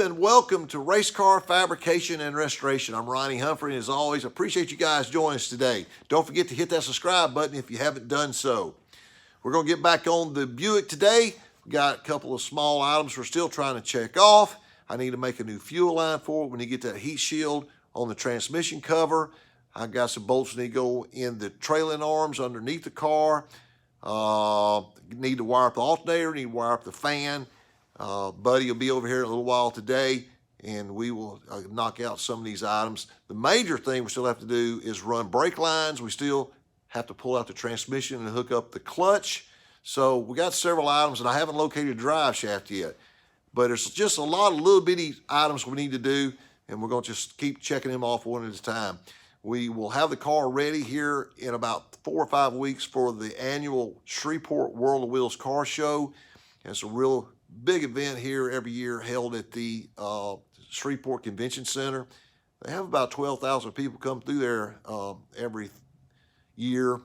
and welcome to Race Car Fabrication and Restoration. I'm Ronnie Humphrey, and as always, appreciate you guys joining us today. Don't forget to hit that subscribe button if you haven't done so. We're going to get back on the Buick today. We got a couple of small items we're still trying to check off. I need to make a new fuel line for it. We need to get that heat shield on the transmission cover. I got some bolts that need to go in the trailing arms underneath the car. Need to wire up the alternator, need to wire up the fan. Buddy will be over here in a little while today, and we will knock out some of these items. The major thing we still have to do is run brake lines. We still have to pull out the transmission and hook up the clutch. So we got several items, and I haven't located a drive shaft yet. But it's just a lot of little bitty items we need to do, and we're going to just keep checking them off one at a time. We will have the car ready here in about 4 or 5 weeks for the annual Shreveport World of Wheels car show. And it's a real big event here every year held at the Shreveport Convention Center. They have about 12,000 people come through there every year,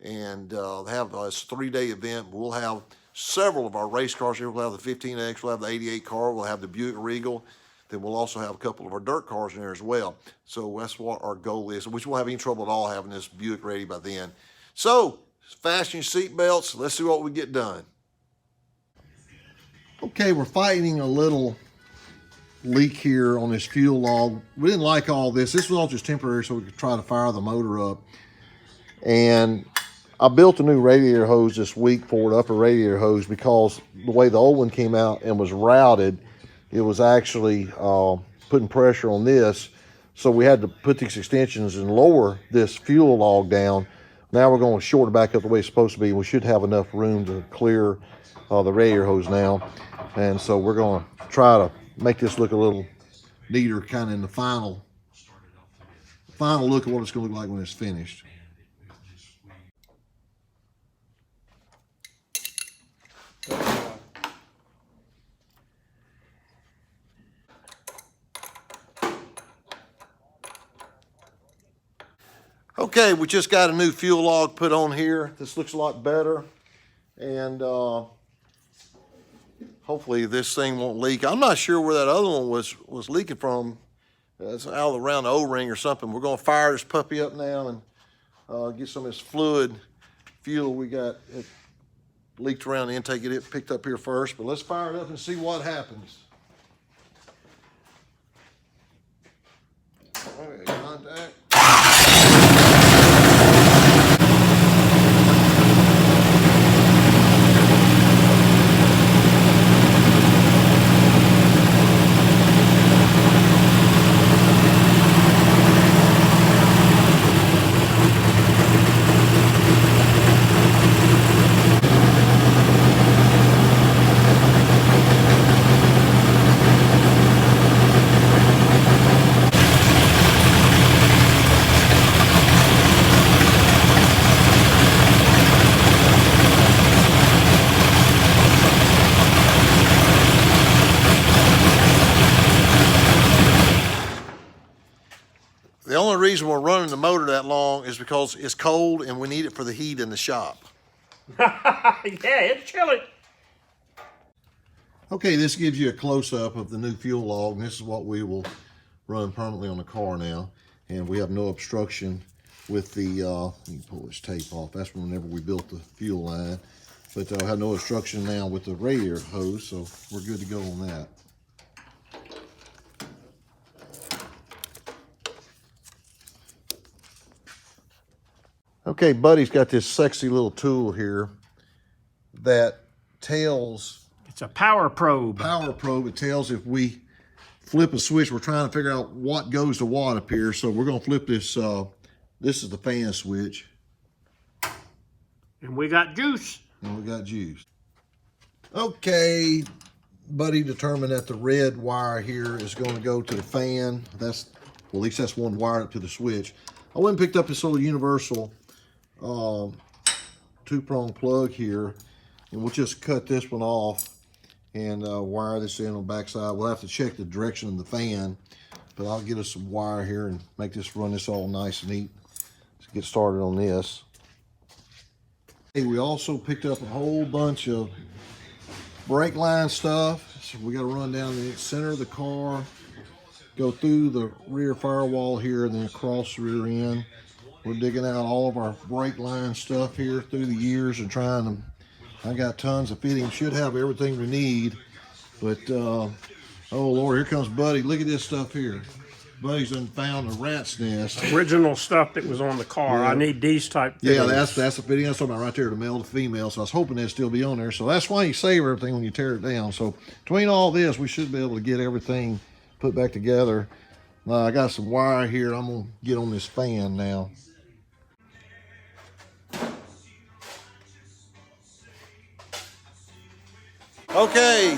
and they have a 3-day event. We'll have several of our race cars here. We'll have the 15X, we'll have the 88 car, we'll have the Buick Regal. Then we'll also have a couple of our dirt cars in there as well. So that's what our goal is, which won't have any trouble at all having this Buick ready by then. So fasten your seat belts. Let's see what we get done. Okay, we're fighting a little leak here on this fuel log. We didn't like all this. This was all just temporary so we could try to fire the motor up. And I built a new radiator hose this week for it, upper radiator hose, because the way the old one came out and was routed, it was actually putting pressure on this. So we had to put these extensions and lower this fuel log down. Now we're going to short it back up the way it's supposed to be. We should have enough room to clear the radiator hose now. And so we're going to try to make this look a little neater, kind of in the final look of what it's going to look like when it's finished. Okay, we just got a new fuel log put on here. This looks a lot better, and hopefully this thing won't leak. I'm not sure where that other one was leaking from. It's out around the O-ring or something. We're going to fire this puppy up now and get some of this fluid fuel we got. It leaked around the intake. Get it picked up here first, but let's fire it up and see what happens. All right, contact. The only reason we're running the motor that long is because it's cold and we need it for the heat in the shop. Yeah, it's chilly. Okay, this gives you a close-up of the new fuel log, and this is what we will run permanently on the car now. And we have no obstruction with the, let me pull this tape off. That's whenever we built the fuel line. But I have no obstruction now with the radiator hose, so we're good to go on that. Okay, Buddy's got this sexy little tool here that tells... It's a power probe. Power probe. It tells if we flip a switch, we're trying to figure out what goes to what up here. So we're going to flip this. This is the fan switch. And we got juice. And we got juice. Okay, Buddy determined that the red wire here is going to go to the fan. That's, well, at least that's one wire up to the switch. I went and picked up this little universal 2-prong plug here, and we'll just cut this one off and wire this in on the backside. We'll have to check the direction of the fan, but I'll get us some wire here and make this run this all nice and neat. Let's get started on this. Hey, we also picked up a whole bunch of brake line stuff. So we got to run down the center of the car, go through the rear firewall here, and then across the rear end. We're digging out all of our brake line stuff here through the years and trying to. I got tons of fittings. Should have everything we need, but oh Lord, here comes Buddy. Look at this stuff here. Buddy's done found a rat's nest. Original stuff that was on the car. Yeah. I need these type fittings. Yeah, that's the fitting I was talking about right there, the male to female. So I was hoping that'd still be on there. So that's why you save everything when you tear it down. So between all this, we should be able to get everything put back together. I got some wire here. I'm gonna get on this fan now. Okay,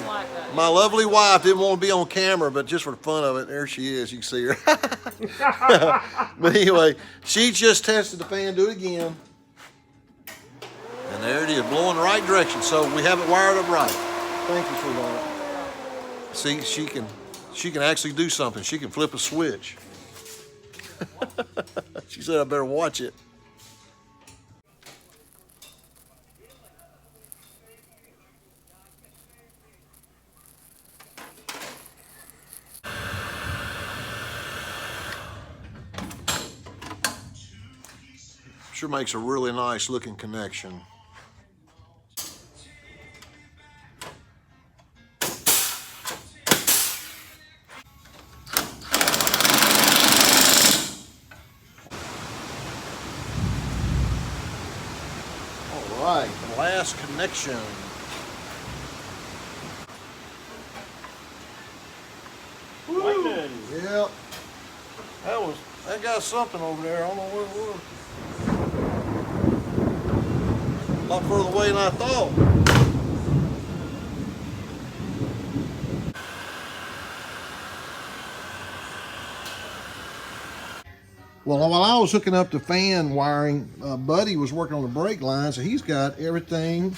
my lovely wife didn't want to be on camera, but just for the fun of it, there she is. You can see her. But anyway, she just tested the fan. Do it again. And there it is, blowing the right direction. So we have it wired up right. Thank you, sweetheart. See, she can actually do something. She can flip a switch. She said I better watch it. Sure makes a really nice looking connection. All right, last connection. Lightning. Yep. That got something over there. I don't know what it was. A lot further away than I thought. Well, while I was hooking up the fan wiring, Buddy was working on the brake lines, and he's got everything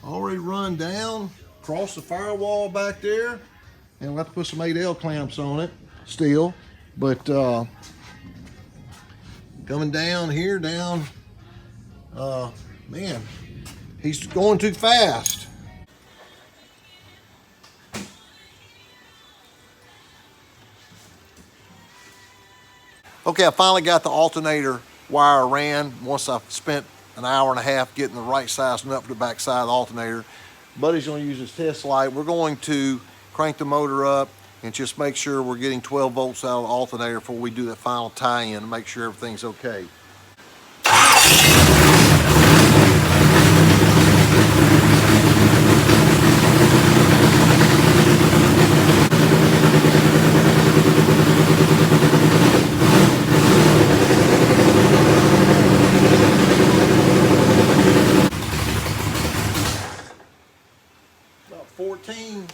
already run down, across the firewall back there, and we'll have to put some 8L clamps on it still, but coming down here, man, he's going too fast. Okay, I finally got the alternator wire ran once I spent an hour and a half getting the right size nut for the back side of the alternator. Buddy's gonna use his test light. We're going to crank the motor up and just make sure we're getting 12 volts out of the alternator before we do that final tie-in and make sure everything's okay. About 14.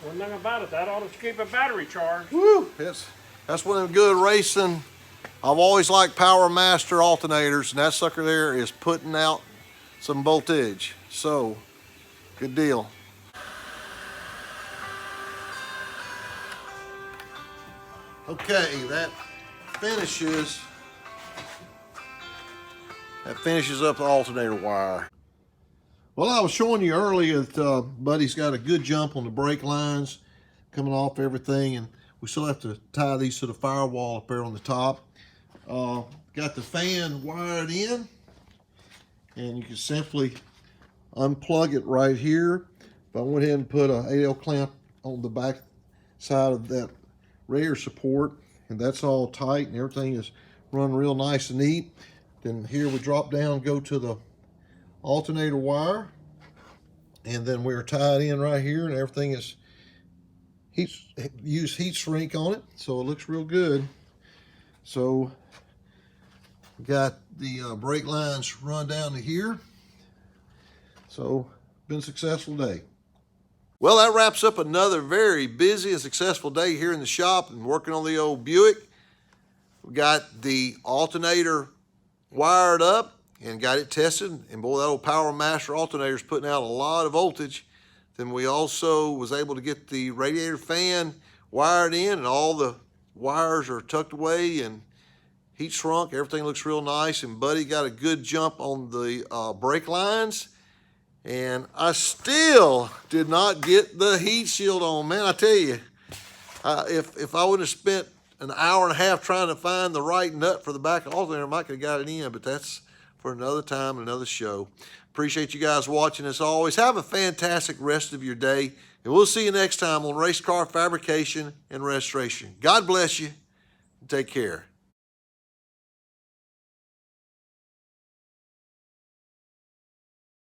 One thing about it, that ought to keep a battery charged. Woo! That's one of them good racing. I've always liked Power Master alternators, and that sucker there is putting out some voltage. So, good deal. Okay, that finishes up the alternator wire. Well, I was showing you earlier that Buddy's got a good jump on the brake lines coming off everything, and we still have to tie these to the firewall up there on the top. Got the fan wired in, and you can simply unplug it right here. If I went ahead and put a 8L clamp on the back side of that rear support, and that's all tight and everything is run real nice and neat. Then here we drop down, go to the alternator wire, and then we're tied in right here, and everything is use heat shrink on it, so it looks real good. So we got the brake lines run down to here. So been a successful day. Well, that wraps up another very busy and successful day here in the shop and working on the old Buick. We got the alternator wired up and got it tested, and boy, that old Power Master alternator is putting out a lot of voltage. Then we also was able to get the radiator fan wired in, and all the wires are tucked away and heat shrunk. Everything looks real nice, and Buddy got a good jump on the brake lines. And I still did not get the heat shield on. Man, I tell you, if I would have spent an hour and a half trying to find the right nut for the back of the alternator, I might have got it in, but that's for another time, another show. Appreciate you guys watching as always. Have a fantastic rest of your day, and we'll see you next time on Race Car Fabrication and Restoration. God bless you, and take care.